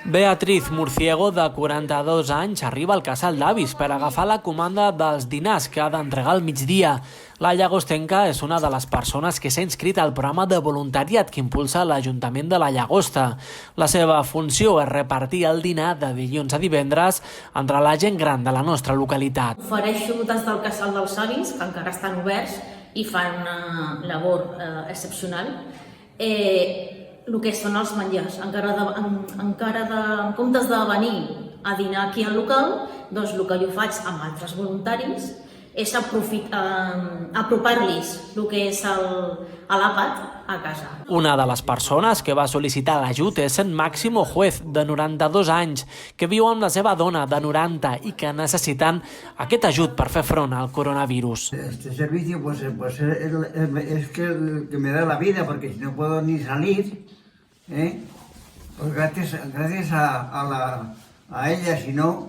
Beatriz Murciego, de 42 anys, arriba al Casal d'Avis per agafar la comanda dels dinars que ha d'entregar al migdia. La llagostenca és una de les persones que s'ha inscrit al programa de voluntariat que impulsa l'Ajuntament de la Llagosta. La seva funció és repartir el dinar de dilluns a divendres entre la gent gran de la nostra localitat. Ofereixo des del Casal dels Avis, que encara estan oberts i fan una labor excepcional. El que són els menjars, en comptes de venir a dinar aquí al local, doncs el que jo faig amb altres voluntaris és apropar-los el que és l'àpat a casa. Una de les persones que va sol·licitar l'ajut és en Máximo Juez, de 92 anys, que viu amb la seva dona de 90 i que necessiten aquest ajut per fer front al coronavirus. Este servicio es que me da la vida, porque si no puedo ni salir, pues gracias a ella, si no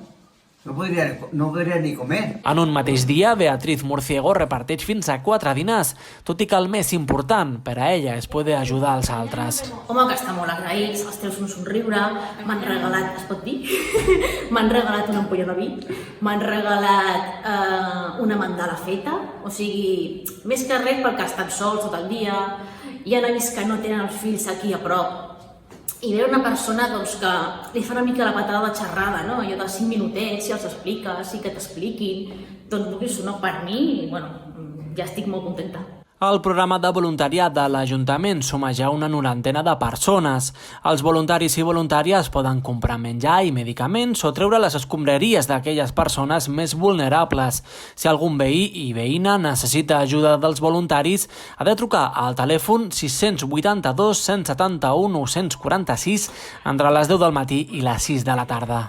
podria ni comer. En un mateix dia, Beatriz Murciego reparteix fins a 4 dinars, tot i que el més important per a ella és poder ajudar els altres. Home, que està molt agraïts, els teus un somriure, m'han regalat, es pot dir? M'han regalat una ampolla de vi, m'han regalat una mandala feta, o sigui, més que res perquè estan sols tot el dia, i han vist que no tenen els fills aquí a prop, i veure una persona que li fa una mica la patada de xerrada, allò de 5 minutets, si els expliques, i que t'expliquin, doncs per mi, ja estic molt contenta. El programa de voluntariat de l'Ajuntament suma ja una 90 de persones. Els voluntaris i voluntàries poden comprar menjar i medicaments o treure les escombraries d'aquelles persones més vulnerables. Si algun veí i veïna necessita ajuda dels voluntaris, ha de trucar al telèfon 682 171 946 entre les 10 del matí i les 6 de la tarda.